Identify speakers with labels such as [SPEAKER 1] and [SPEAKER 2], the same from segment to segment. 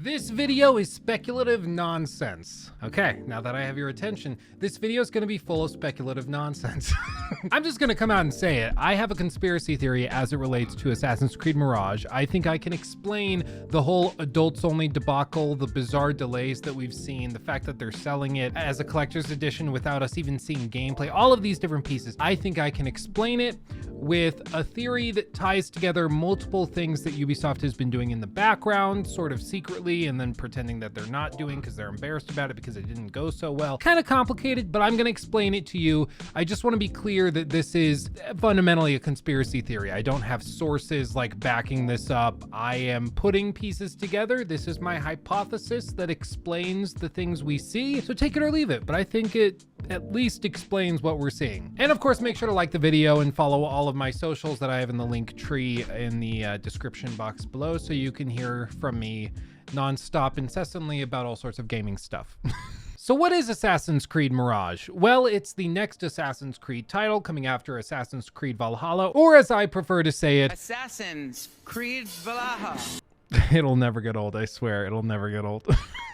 [SPEAKER 1] This video is speculative nonsense. Okay, now that I have your attention, this video is gonna be full of speculative nonsense. I'm just gonna come out and say it. I have a conspiracy theory as it relates to Assassin's Creed Mirage. I think I can explain the whole adults only debacle, the bizarre delays that we've seen, the fact that they're selling it as a collector's edition without us even seeing gameplay, all of these different pieces. I think I can explain it with a theory that ties together multiple things that Ubisoft has been doing in the background, sort of secretly, and then pretending that they're not doing because they're embarrassed about it because it didn't go so well. Kind of complicated, but I'm going to explain it to you. I just want to be clear that this is fundamentally a conspiracy theory. I don't have sources like backing this up. I am putting pieces together. This is my hypothesis that explains the things we see. So take it or leave it, but I think it at least explains what we're seeing. And of course, make sure to like the video and follow all of my socials that I have in the link tree in the description box below, so you can hear from me nonstop, incessantly about all sorts of gaming stuff. So what is Assassin's Creed Mirage? Well, it's the next Assassin's Creed title coming after Assassin's Creed Valhalla, or as I prefer to say it,
[SPEAKER 2] Assassin's Creed Valhalla.
[SPEAKER 1] It'll never get old, I swear, it'll never get old.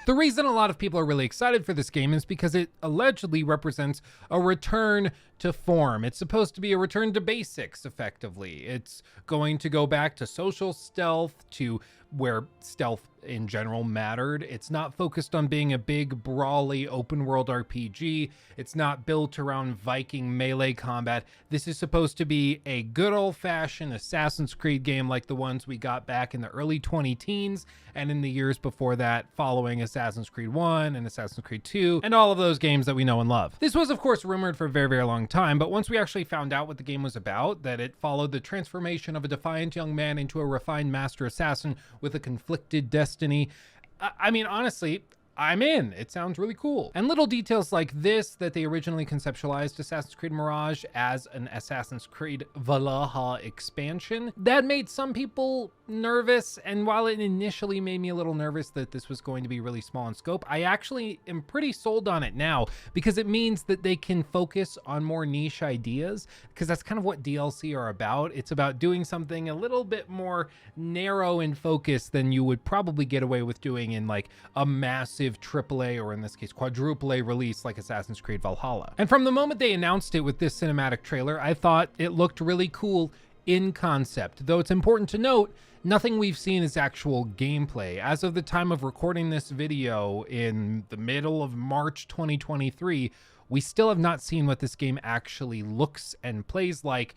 [SPEAKER 1] The reason a lot of people are really excited for this game is because it allegedly represents a return to form. It's supposed to be a return to basics, effectively. It's going to go back to social stealth, to where stealth in general mattered. It's not focused on being a big, brawly, open world RPG. It's not built around Viking melee combat. This is supposed to be a good old-fashioned Assassin's Creed game like the ones we got back in the early 2010s and in the years before that, following Assassin's Creed 1 and Assassin's Creed 2 and all of those games that we know and love. This was, of course, rumored for a very, very long time, but once we actually found out what the game was about, that it followed the transformation of a defiant young man into a refined master assassin with a conflicted destiny, I mean, honestly, I'm in. It sounds really cool. And little details like this, that they originally conceptualized Assassin's Creed Mirage as an Assassin's Creed Valhalla expansion, that made some people nervous. And while it initially made me a little nervous that this was going to be really small in scope, I actually am pretty sold on it now, because it means that they can focus on more niche ideas, because that's kind of what DLC are about. It's about doing something a little bit more narrow in focus than you would probably get away with doing in like a massive AAA, or in this case quadruple A release like Assassin's Creed Valhalla. And from the moment they announced it with this cinematic trailer, I thought it looked really cool in concept, though it's important to note nothing we've seen is actual gameplay. As of the time of recording this video in the middle of March 2023, we still have not seen what this game actually looks and plays like,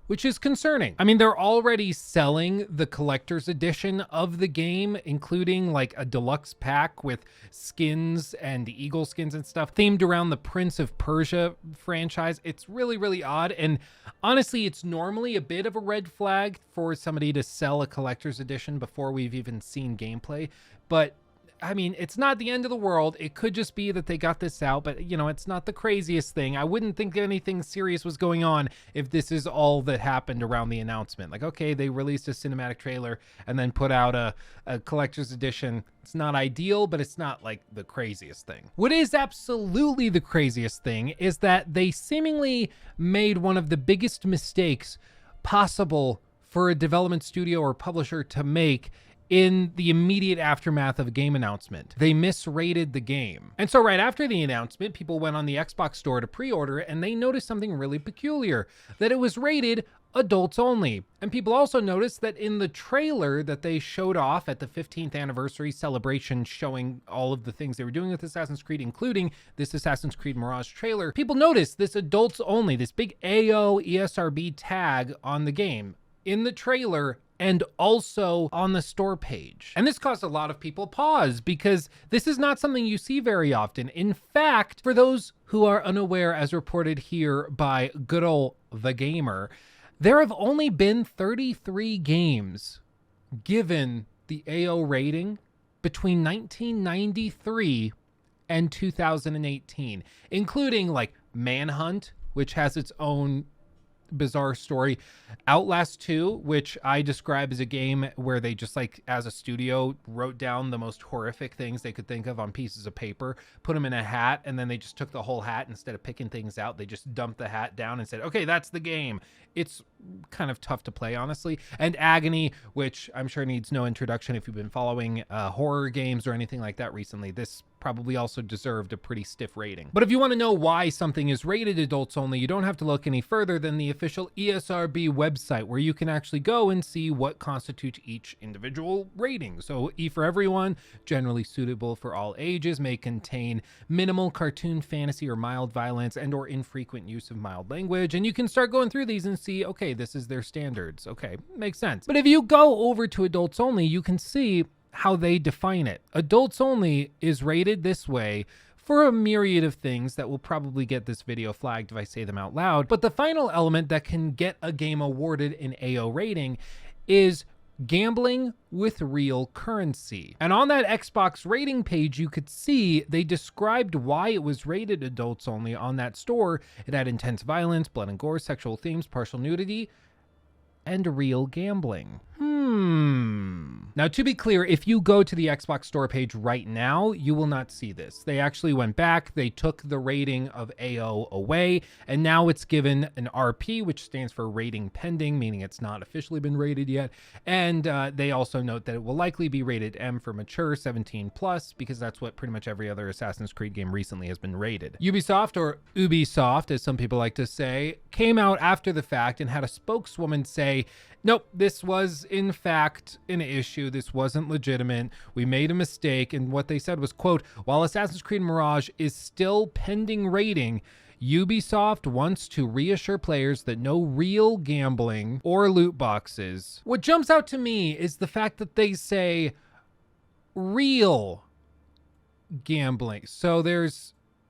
[SPEAKER 1] which is concerning. I mean, they're already selling the collector's edition of the game, including like a deluxe pack with skins and eagle skins and stuff themed around the Prince of Persia franchise. It's really, really odd. And honestly, it's normally a bit of a red flag for somebody to sell a collector's edition before we've even seen gameplay. But I mean, it's not the end of the world. It could just be that they got this out, but you know, it's not the craziest thing. I wouldn't think anything serious was going on if this is all that happened around the announcement. Like, okay, they released a cinematic trailer and then put out a collector's edition. It's not ideal, but it's not like the craziest thing. What is absolutely the craziest thing is that they seemingly made one of the biggest mistakes possible for a development studio or publisher to make in the immediate aftermath of a game announcement. They misrated the game. And so right after the announcement, people went on the Xbox store to pre-order it, and they noticed something really peculiar, that it was rated adults only. And people also noticed that in the trailer that they showed off at the 15th anniversary celebration, showing all of the things they were doing with Assassin's Creed, including this Assassin's Creed Mirage trailer, people noticed this adults only, this big AO ESRB tag on the game in the trailer and also on the store page. And this caused a lot of people pause, because this is not something you see very often. In fact, for those who are unaware, as reported here by good old The Gamer, there have only been 33 games given the AO rating between 1993 and 2018, including like Manhunt, which has its own bizarre story. Outlast 2, which I describe as a game where they just like, as a studio, wrote down the most horrific things they could think of on pieces of paper, put them in a hat, and then they just took the whole hat. Instead of picking things out, they just dumped the hat down and said, okay, that's the game. It's kind of tough to play, honestly. And Agony, which I'm sure needs no introduction if you've been following horror games or anything like that recently. This probably also deserved a pretty stiff rating. But if you want to know why something is rated adults only, you don't have to look any further than the official ESRB website, where you can actually go and see what constitutes each individual rating. So E for everyone, generally suitable for all ages, may contain minimal cartoon, fantasy, or mild violence, and or infrequent use of mild language. And you can start going through these and see, okay, this is their standards. Okay, makes sense. But if you go over to adults only, you can see how they define it. Adults only is rated this way for a myriad of things that will probably get this video flagged if I say them out loud. But the final element that can get a game awarded an AO rating is gambling with real currency. And on that Xbox rating page, you could see they described why it was rated adults only on that store. It had intense violence, blood and gore, sexual themes, partial nudity, and real gambling. Now, to be clear, if you go to the Xbox store page right now, you will not see this. They actually went back, they took the rating of AO away, and now it's given an RP, which stands for rating pending, meaning it's not officially been rated yet. And they also note that it will likely be rated M for mature, 17 plus, because that's what pretty much every other Assassin's Creed game recently has been rated. Ubisoft, or Ubisoft, as some people like to say, came out after the fact and had a spokeswoman say, nope, this was in fact an issue. This wasn't legitimate. We made a mistake. And what they said was, quote, while Assassin's Creed Mirage is still pending rating, Ubisoft wants to reassure players that no real gambling or loot boxes. What jumps out to me is the fact that they say real gambling. So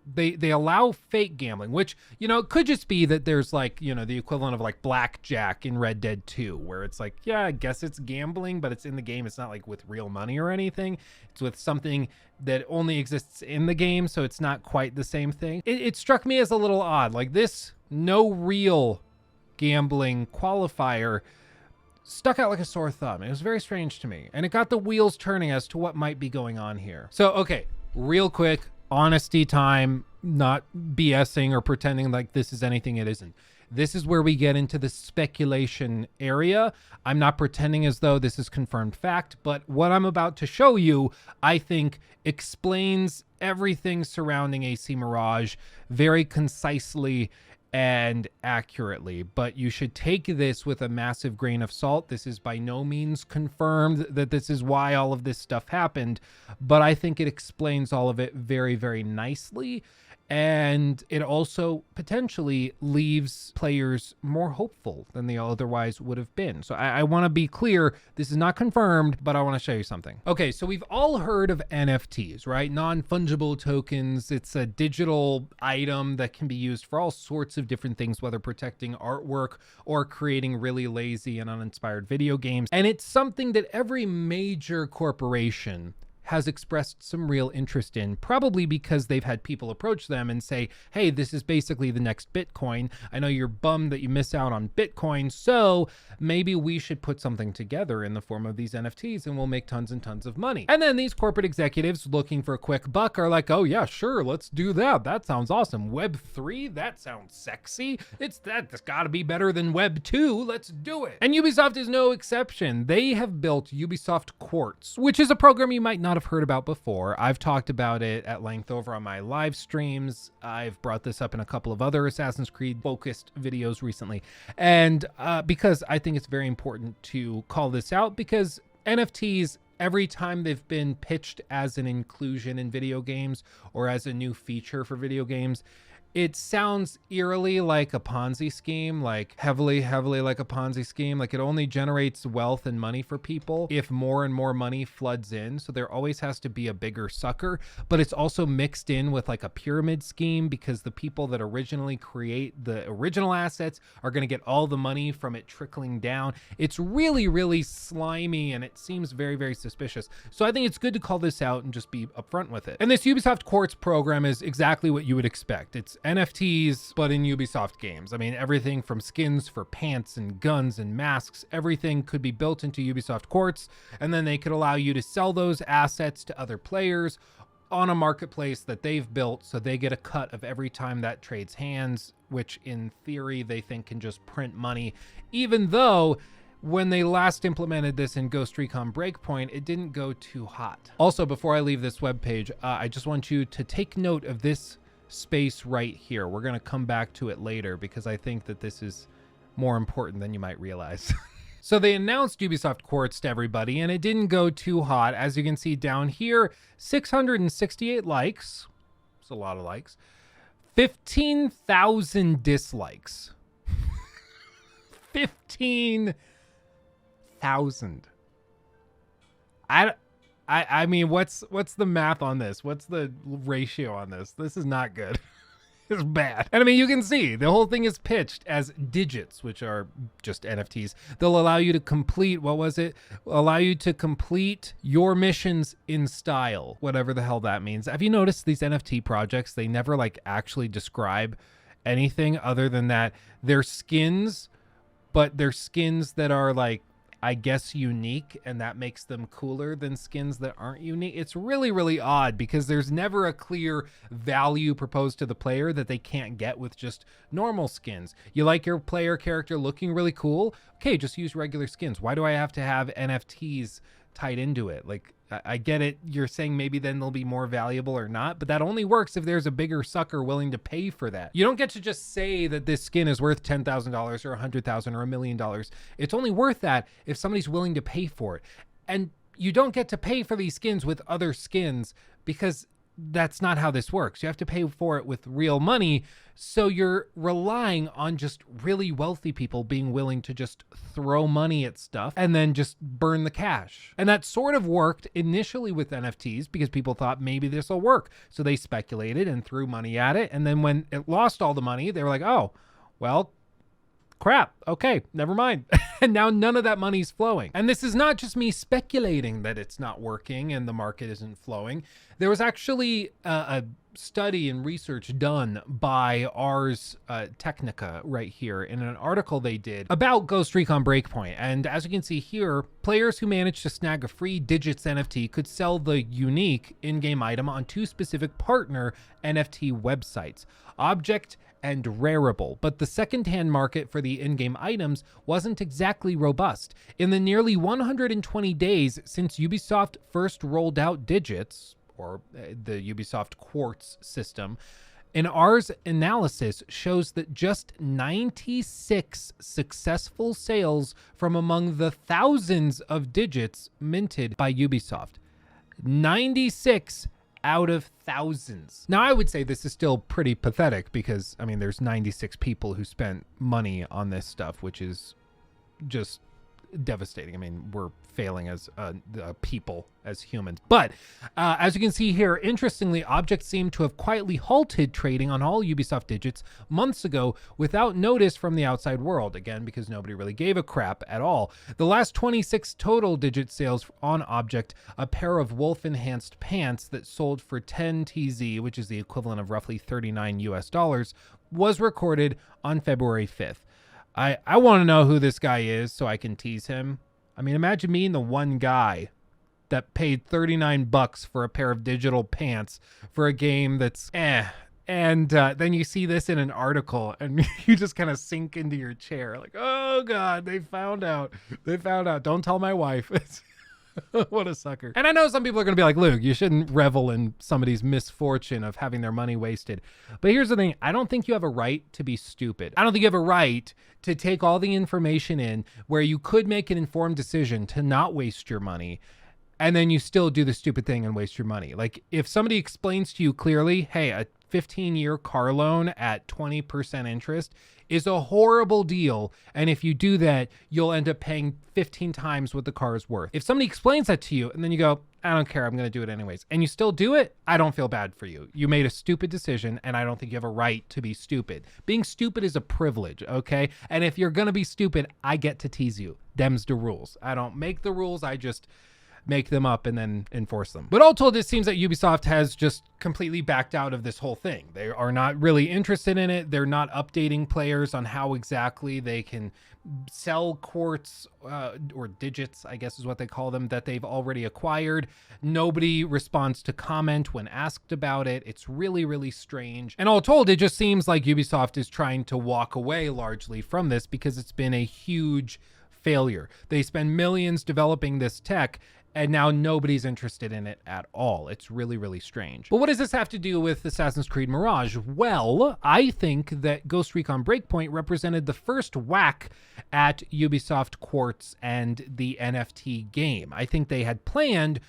[SPEAKER 1] they allow fake gambling, which, you know, it could just be that there's like, you know, the equivalent of like blackjack in Red Dead 2, where it's like, yeah, I guess it's gambling, but it's in the game. It's not like with real money or anything. It's with something that only exists in the game, so it's not quite the same thing. It struck me as a little odd. Like, this no real gambling qualifier stuck out like a sore thumb. It was very strange to me, and it got the wheels turning as to what might be going on here. So, okay, real quick, honesty time, not BSing or pretending like this is anything it isn't. This is where we get into the speculation area. I'm not pretending as though this is confirmed fact, but what I'm about to show you, I think, explains everything surrounding AC Mirage very concisely and accurately. But you should take this with a massive grain of salt. This is by no means confirmed that this is why all of this stuff happened, but I think it explains all of it very, very nicely. And it also potentially leaves players more hopeful than they otherwise would have been. So I want to be clear, this is not confirmed, but I want to show you something. Okay, so we've all heard of NFTs, right? Non-fungible tokens. It's a digital item that can be used for all sorts of different things, whether protecting artwork or creating really lazy and uninspired video games. And it's something that every major corporation has expressed some real interest in, probably because they've had people approach them and say, hey, this is basically the next Bitcoin. I know you're bummed that you miss out on Bitcoin, so maybe we should put something together in the form of these NFTs and we'll make tons and tons of money. And then these corporate executives looking for a quick buck are like, oh yeah, sure, let's do that. That sounds awesome. Web3, that sounds sexy. That's gotta be better than Web 2. Let's do it. And Ubisoft is no exception. They have built Ubisoft Quartz, which is a program you might not have heard about before. I've talked about it at length over on my live streams. I've brought this up in a couple of other Assassin's Creed focused videos recently. And because I think it's very important to call this out, because NFTs, every time they've been pitched as an inclusion in video games or as a new feature for video games, it sounds eerily like a Ponzi scheme, like heavily like a Ponzi scheme. Like it only generates wealth and money for people if more and more money floods in. So there always has to be a bigger sucker, but it's also mixed in with like a pyramid scheme, because the people that originally create the original assets are going to get all the money from it trickling down. It's really, really slimy, and it seems very, very suspicious. So I think it's good to call this out and just be upfront with it. And this Ubisoft Quartz program is exactly what you would expect. It's NFTs, but in Ubisoft games. I mean, everything from skins for pants and guns and masks, everything could be built into Ubisoft Quartz, and then they could allow you to sell those assets to other players on a marketplace that they've built, so they get a cut of every time that trades hands, which in theory they think can just print money, even though when they last implemented this in Ghost Recon Breakpoint, it didn't go too hot. Also, before I leave this webpage, I just want you to take note of this space right here. We're going to come back to it later because I think that this is more important than you might realize. So they announced Ubisoft Quartz to everybody, and it didn't go too hot. As you can see down here, 668 likes. It's a lot of likes. 15,000 dislikes. 15,000. I mean, what's the math on this? What's the ratio on this? This is not good. It's bad. And I mean, you can see the whole thing is pitched as digits, which are just NFTs. They'll allow you to complete, what was it? Allow you to complete your missions in style, whatever the hell that means. Have you noticed these NFT projects? They never like actually describe anything other than that they're skins, but they're skins that are like, I guess, unique, and that makes them cooler than skins that aren't unique. It's really, really odd because there's never a clear value proposed to the player that they can't get with just normal skins. You like your player character looking really cool? Okay, just use regular skins. Why do I have to have NFTs tied into it? Like, I get it. You're saying maybe then they'll be more valuable or not, but that only works if there's a bigger sucker willing to pay for that. You don't get to just say that this skin is worth $10,000 or $100,000 or $1 million. It's only worth that if somebody's willing to pay for it. And you don't get to pay for these skins with other skins because that's not how this works. You have to pay for it with real money. So you're relying on just really wealthy people being willing to just throw money at stuff and then just burn the cash. And that sort of worked initially with NFTs because people thought maybe this will work. So they speculated and threw money at it. And then when it lost all the money, they were like, oh, well, crap. Okay, never mind. And now none of that money's flowing. And this is not just me speculating that it's not working and the market isn't flowing. There was actually a study and research done by Ars Technica right here in an article they did about Ghost Recon Breakpoint. And as you can see here, players who managed to snag a free Digits NFT could sell the unique in-game item on two specific partner NFT websites, Object and Rarible. But the second-hand market for the in-game items wasn't exactly robust. In the nearly 120 days since Ubisoft first rolled out Digits, or the Ubisoft Quartz system, an Ars analysis shows that just 96 successful sales from among the thousands of Digits minted by Ubisoft. 96 out of thousands. Now, I would say this is still pretty pathetic because, I mean, there's 96 people who spent money on this stuff, which is just devastating. I mean, we're failing as a people, as humans. But as you can see here, interestingly, Object seemed to have quietly halted trading on all Ubisoft Digits months ago without notice from the outside world. Again, because nobody really gave a crap at all. The last 26 total Digit sales on Object, a pair of wolf-enhanced pants that sold for 10 TZ, which is the equivalent of roughly $39 US, was recorded on February 5th. I want to know who this guy is so I can tease him. I mean, imagine being the one guy that paid $39 for a pair of digital pants for a game that's And then you see this in an article and you just kind of sink into your chair like, oh God, they found out. They found out. Don't tell my wife. What a sucker. And I know some people are going to be like, Luke, you shouldn't revel in somebody's misfortune of having their money wasted. But here's the thing. I don't think you have a right to be stupid. I don't think you have a right to take all the information in where you could make an informed decision to not waste your money, and then you still do the stupid thing and waste your money. Like, if somebody explains to you clearly, hey, a 15-year car loan at 20% interest is a horrible deal, and if you do that, you'll end up paying 15 times what the car is worth. If somebody explains that to you and then you go, I don't care, I'm going to do it anyways, and you still do it, I don't feel bad for you. You made a stupid decision, and I don't think you have a right to be stupid. Being stupid is a privilege, okay? And if you're going to be stupid, I get to tease you. Them's the rules. I don't make the rules, I just make them up and then enforce them. But all told, it seems that Ubisoft has just completely backed out of this whole thing. They are not really interested in it. They're not updating players on how exactly they can sell quartz or digits, I guess is what they call them, that they've already acquired. Nobody responds to comment when asked about it. It's really, really strange. And all told, it just seems like Ubisoft is trying to walk away largely from this because it's been a huge failure. They spend millions developing this tech, and now nobody's interested in it at all. It's really, really strange. But what does this have to do with Assassin's Creed Mirage? Well, I think that Ghost Recon Breakpoint represented the first whack at Ubisoft Quartz and the NFT game. I think they had planned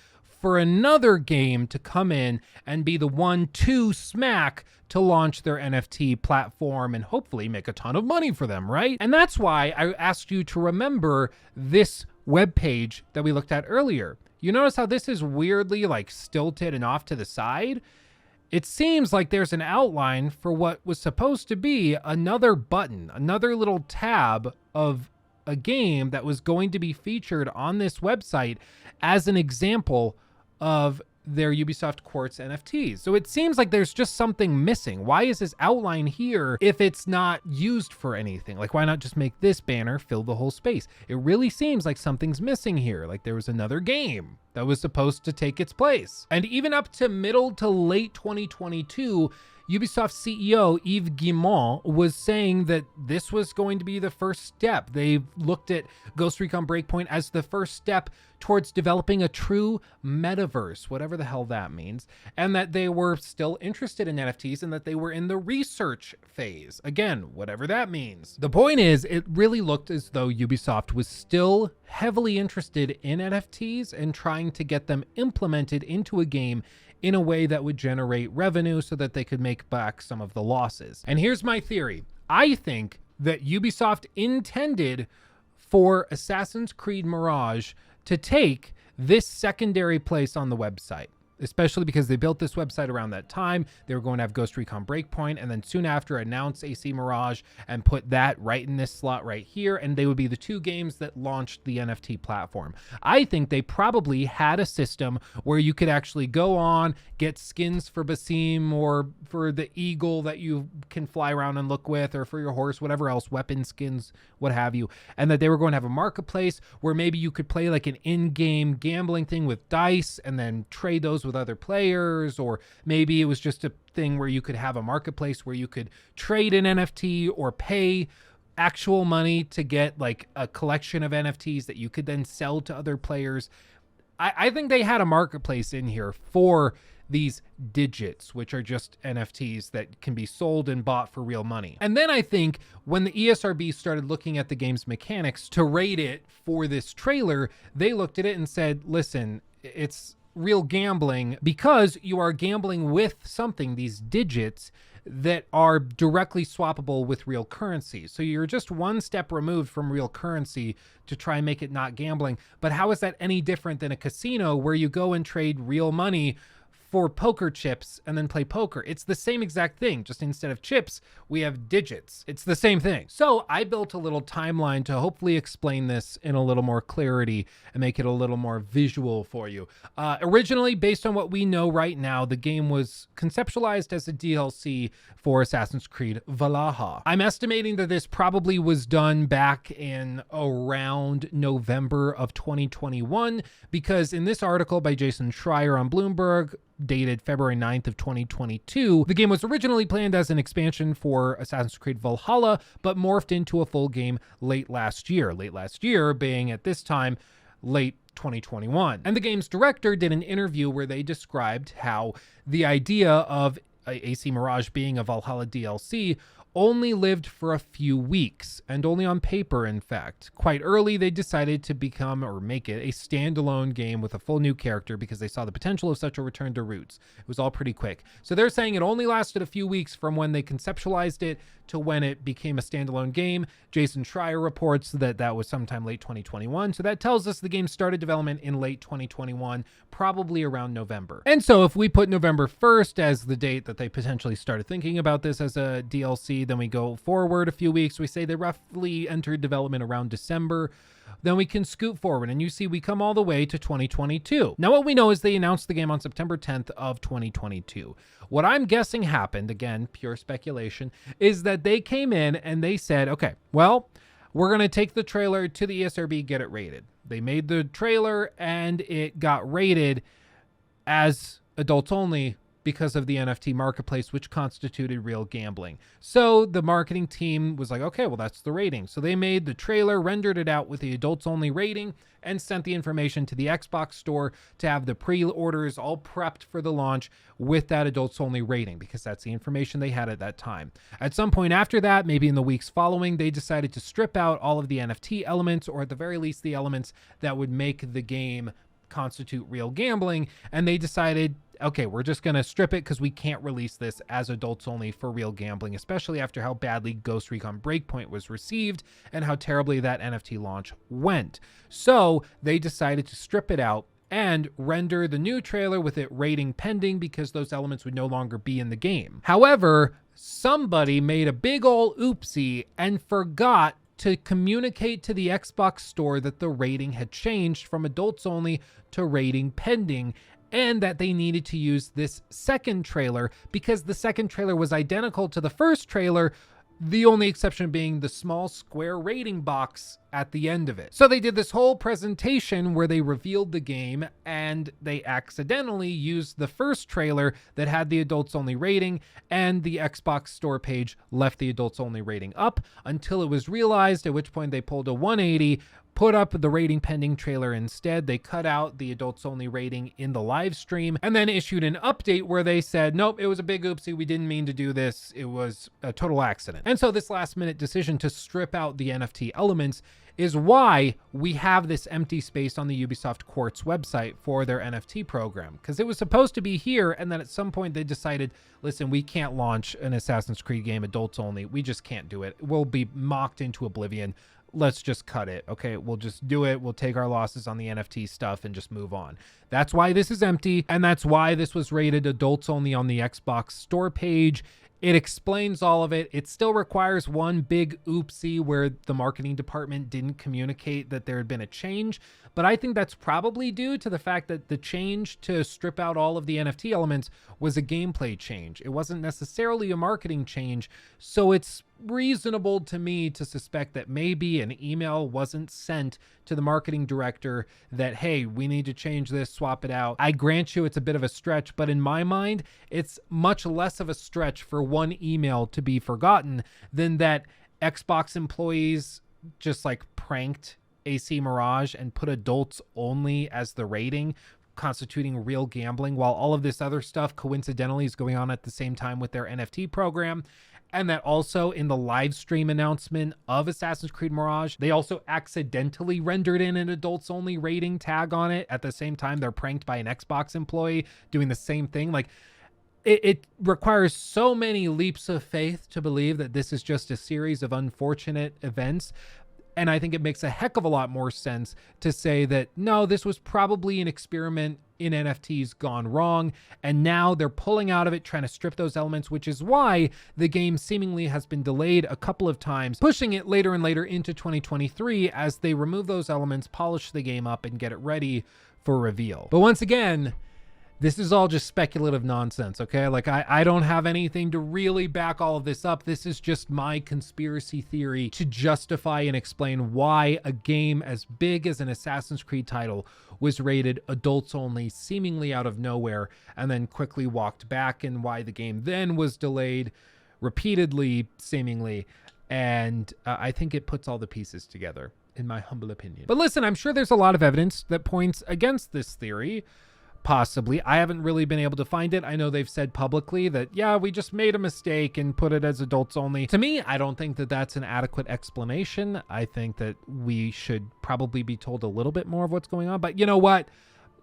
[SPEAKER 1] for another game to come in and be the 1-2 smack to launch their NFT platform and hopefully make a ton of money for them, right? And that's why I asked you to remember this web page that we looked at earlier. You notice how this is weirdly like stilted and off to the side? It seems like there's an outline for what was supposed to be another button, another little tab of a game that was going to be featured on this website as an example of their Ubisoft Quartz NFTs. So it seems like there's just something missing. Why is this outline here if it's not used for anything? Like, why not just make this banner fill the whole space? It really seems like something's missing here. Like there was another game that was supposed to take its place. And even up to middle to late 2022, Ubisoft CEO Yves Guillemot was saying that this was going to be the first step. They looked at Ghost Recon Breakpoint as the first step towards developing a true metaverse, whatever the hell that means, and that they were still interested in NFTs and that they were in the research phase. Again, whatever that means. The point is, it really looked as though Ubisoft was still heavily interested in NFTs and trying to get them implemented into a game in a way that would generate revenue so that they could make back some of the losses. And here's my theory. I think that Ubisoft intended for Assassin's Creed Mirage to take this secondary place on the website, especially because they built this website around that time. They were going to have Ghost Recon Breakpoint and then soon after announce AC Mirage and put that right in this slot right here. And they would be the two games that launched the NFT platform. I think they probably had a system where you could actually go on, get skins for Basim or for the eagle that you can fly around and look with, or for your horse, whatever else, weapon skins, what have you. And that they were going to have a marketplace where maybe you could play like an in-game gambling thing with dice and then trade those with other players, or maybe it was just a thing where you could have a marketplace where you could trade an NFT or pay actual money to get like a collection of NFTs that you could then sell to other players. I think they had a marketplace in here for these digits, which are just NFTs that can be sold and bought for real money. And then I think when the ESRB started looking at the game's mechanics to rate it for this trailer, they looked at it and said, listen, it's real gambling because you are gambling with something, these digits that are directly swappable with real currency. So you're just one step removed from real currency to try and make it not gambling. But how is that any different than a casino where you go and trade real money for poker chips and then play poker? It's the same exact thing, just instead of chips, we have digits. It's the same thing. So I built a little timeline to hopefully explain this in a little more clarity and make it a little more visual for you. Originally, based on what we know right now, the game was conceptualized as a DLC for Assassin's Creed Valhalla. I'm estimating that this probably was done back in around November of 2021, because in this article by Jason Schreier on Bloomberg, dated February 9th of 2022, the game was originally planned as an expansion for Assassin's Creed Valhalla, but morphed into a full game late last year. Late last year being at this time, late 2021. And the game's director did an interview where they described how the idea of AC Mirage being a Valhalla DLC only lived for a few weeks, and only on paper, in fact. Quite early, they decided to become, or make it, a standalone game with a full new character because they saw the potential of such a return to roots. It was all pretty quick. So they're saying it only lasted a few weeks from when they conceptualized it to when it became a standalone game. Jason Schreier reports that that was sometime late 2021. So that tells us the game started development in late 2021, probably around November. And so if we put November 1st as the date that they potentially started thinking about this as a DLC, then we go forward a few weeks. We say they roughly entered development around December. then we can scoot forward and you see we come all the way to 2022. Now what we know is they announced the game on September 10th of 2022. What I'm guessing happened, again, pure speculation, is that they came in and they said, okay, well, we're going to take the trailer to the ESRB, get it rated. They made the trailer and it got rated as adults only because of the NFT marketplace, which constituted real gambling. So the marketing team was like, okay, well, that's the rating. So they made the trailer, rendered it out with the adults only rating, and sent the information to the Xbox store to have the pre-orders all prepped for the launch with that adults only rating, because that's the information they had at that time. At some point after that, maybe in the weeks following, they decided to strip out all of the NFT elements, or at the very least, the elements that would make the game constitute real gambling. And they decided, okay, we're just going to strip it because we can't release this as adults only for real gambling, especially after how badly Ghost Recon Breakpoint was received and how terribly that NFT launch went. So they decided to strip it out and render the new trailer with it rating pending, because those elements would no longer be in the game. However, somebody made a big ol' oopsie and forgot to communicate to the Xbox store that the rating had changed from adults only to rating pending, and that they needed to use this second trailer because the second trailer was identical to the first trailer, the only exception being the small square rating box at the end of it. So they did this whole presentation where they revealed the game, and they accidentally used the first trailer that had the adults only rating, and the Xbox store page left the adults only rating up until it was realized, at which point they pulled a 180, put up the rating pending trailer instead. They cut out the adults only rating in the live stream and then issued an update where they said, nope, it was a big oopsie. We didn't mean to do this. It was a total accident. And so this last minute decision to strip out the NFT elements is why we have this empty space on the Ubisoft Quartz website for their NFT program, because it was supposed to be here, and then at some point they decided, listen, we can't launch an Assassin's Creed game adults only. We just can't do it. We'll be mocked into oblivion. Let's just cut it. Okay, we'll just do it. We'll take our losses on the NFT stuff and just move on. That's why this is empty, and that's why this was rated adults only on the Xbox store page. It explains all of it. It still requires one big oopsie where the marketing department didn't communicate that there had been a change, but I think that's probably due to the fact that the change to strip out all of the NFT elements was a gameplay change. It wasn't necessarily a marketing change, so it's reasonable to me to suspect that maybe an email wasn't sent to the marketing director that, hey, we need to change this, swap it out. I grant you it's a bit of a stretch, but in my mind, it's much less of a stretch for one email to be forgotten than that Xbox employees just like pranked AC Mirage and put adults only as the rating, constituting real gambling, while all of this other stuff coincidentally is going on at the same time with their NFT program. And that also in the live stream announcement of Assassin's Creed Mirage, they also accidentally rendered in an adults only rating tag on it. At the same time, they're pranked by an Xbox employee doing the same thing. Like, it requires so many leaps of faith to believe that this is just a series of unfortunate events. And I think it makes a heck of a lot more sense to say that, no, this was probably an experiment in NFTs gone wrong, and now they're pulling out of it, trying to strip those elements, which is why the game seemingly has been delayed a couple of times, pushing it later and later into 2023 as they remove those elements, polish the game up, and get it ready for reveal. But once again, this is all just speculative nonsense, okay? Like, I don't have anything to really back all of this up. This is just my conspiracy theory to justify and explain why a game as big as an Assassin's Creed title was rated adults only, seemingly out of nowhere, and then quickly walked back, and why the game then was delayed repeatedly, seemingly. And I think it puts all the pieces together, in my humble opinion. But listen, I'm sure there's a lot of evidence that points against this theory. Possibly. I haven't really been able to find it. I know they've said publicly that, yeah, we just made a mistake and put it as adults only. To me, I don't think that that's an adequate explanation. I think that we should probably be told a little bit more of what's going on. But you know what?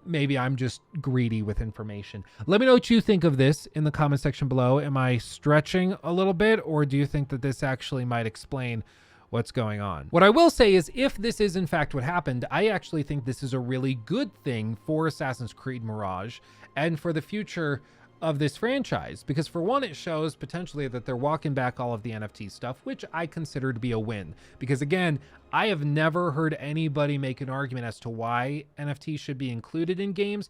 [SPEAKER 1] Maybe I'm just greedy with information. Let me know what you think of this in the comment section below. Am I stretching a little bit, or do you think that this actually might explain what's going on? What I will say is, if this is in fact what happened, I actually think this is a really good thing for Assassin's Creed Mirage and for the future of this franchise, because for one, it shows potentially that they're walking back all of the NFT stuff, which I consider to be a win, because again, I have never heard anybody make an argument as to why NFTs should be included in games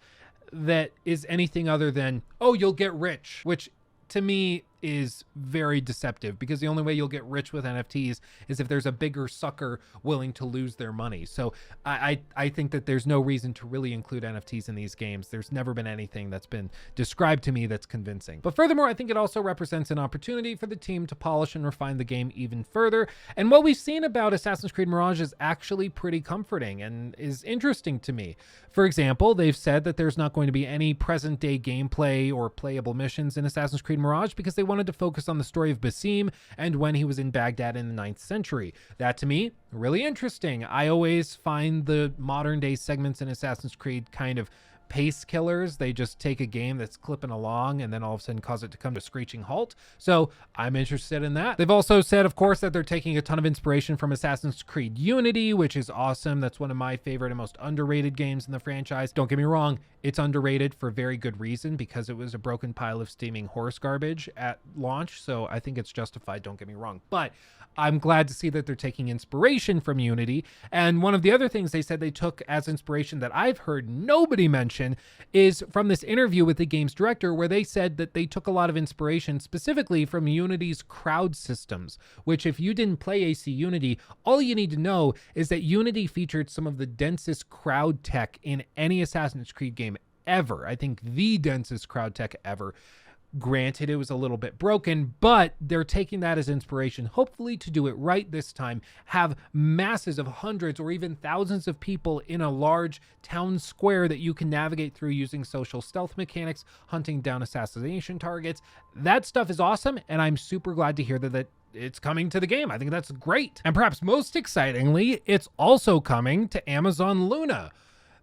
[SPEAKER 1] that is anything other than, oh, you'll get rich, which to me is very deceptive, because the only way you'll get rich with NFTs is if there's a bigger sucker willing to lose their money. So I think that there's no reason to really include NFTs in these games. There's never been anything that's been described to me that's convincing. But furthermore, I think it also represents an opportunity for the team to polish and refine the game even further. And what we've seen about Assassin's Creed Mirage is actually pretty comforting and is interesting to me. For example, they've said that there's not going to be any present day gameplay or playable missions in Assassin's Creed Mirage because they wanted to focus on the story of Basim and when he was in Baghdad in the 9th century. That to me, really interesting. I always find the modern day segments in Assassin's Creed kind of pace killers. They just take a game that's clipping along and then all of a sudden cause it to come to a screeching halt. So I'm interested in that. They've also said, of course, that they're taking a ton of inspiration from Assassin's Creed Unity, which is awesome. That's one of my favorite and most underrated games in the franchise. Don't get me wrong, it's underrated for very good reason, because it was a broken pile of steaming horse garbage at launch. So I think it's justified, don't get me wrong. But I'm glad to see that they're taking inspiration from Unity. And one of the other things they said they took as inspiration that I've heard nobody mention is from this interview with the game's director, where they said that they took a lot of inspiration specifically from Unity's crowd systems, which if you didn't play AC Unity, all you need to know is that Unity featured some of the densest crowd tech in any Assassin's Creed game ever. I think the densest crowd tech ever. Granted, it was a little bit broken, but they're taking that as inspiration, hopefully to do it right this time, have masses of hundreds or even thousands of people in a large town square that you can navigate through using social stealth mechanics, hunting down assassination targets. That stuff is awesome, and I'm super glad to hear that it's coming to the game. I think that's great. And perhaps most excitingly, it's also coming to Amazon Luna,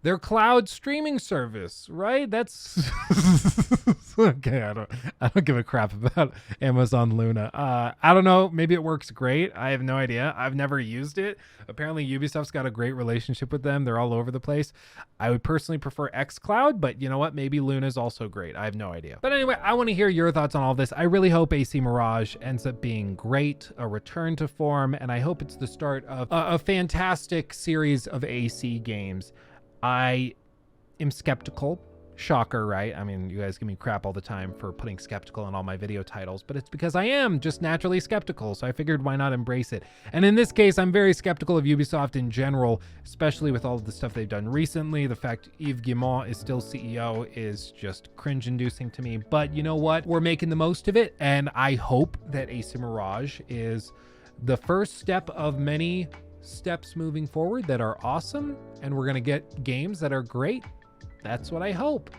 [SPEAKER 1] their cloud streaming service, right? That's okay. I don't give a crap about Amazon Luna. I don't know. Maybe it works great. I have no idea. I've never used it. Apparently Ubisoft's got a great relationship with them. They're all over the place. I would personally prefer xCloud, but you know what? Maybe Luna is also great. I have no idea. But anyway, I want to hear your thoughts on all this. I really hope AC Mirage ends up being great, a return to form, and I hope it's the start of a fantastic series of AC games. I am skeptical. Shocker, right? I mean, you guys give me crap all the time for putting skeptical in all my video titles, but it's because I am just naturally skeptical, so I figured why not embrace it. And in this case, I'm very skeptical of Ubisoft in general, especially with all of the stuff they've done recently. The fact Yves Guillemot is still CEO is just cringe-inducing to me, but you know what? We're making the most of it, and I hope that AC Mirage is the first step of many steps moving forward that are awesome, and we're gonna get games that are great. That's what I hope.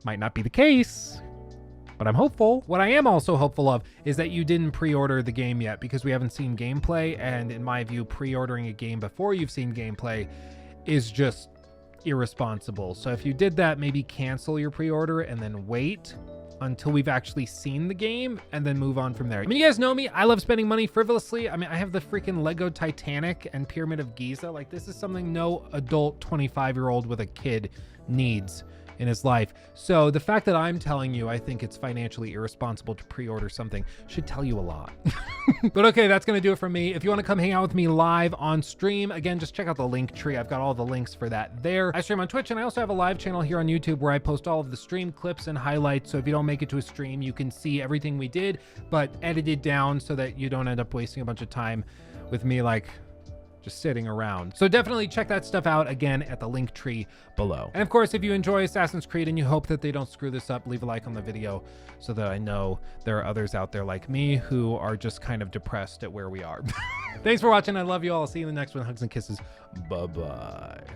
[SPEAKER 1] Might not be the case, but I'm hopeful. What I am also hopeful of is that you didn't pre-order the game yet, because we haven't seen gameplay, and in my view, pre-ordering a game before you've seen gameplay is just irresponsible. So if you did that, maybe cancel your pre-order and then wait until we've actually seen the game and then move on from there. I mean, you guys know me. I love spending money frivolously. I mean, I have the freaking Lego Titanic and Pyramid of Giza. Like, this is something no adult 25-year-old with a kid needs in his life. So the fact that I'm telling you I think it's financially irresponsible to pre-order something should tell you a lot. But okay, that's gonna do it for me. If you want to come hang out with me live on stream, again, just check out the link tree. I've got all the links for that there. I stream on Twitch, and I also have a live channel here on YouTube where I post all of the stream clips and highlights. So if you don't make it to a stream, you can see everything we did, but edited down so that you don't end up wasting a bunch of time with me like just sitting around. So definitely check that stuff out again at the link tree below. And of course, if you enjoy Assassin's Creed and you hope that they don't screw this up, leave a like on the video so that I know there are others out there like me who are just kind of depressed at where we are. Thanks for watching. I love you all. I'll see you in the next one. Hugs and kisses. Bye-bye.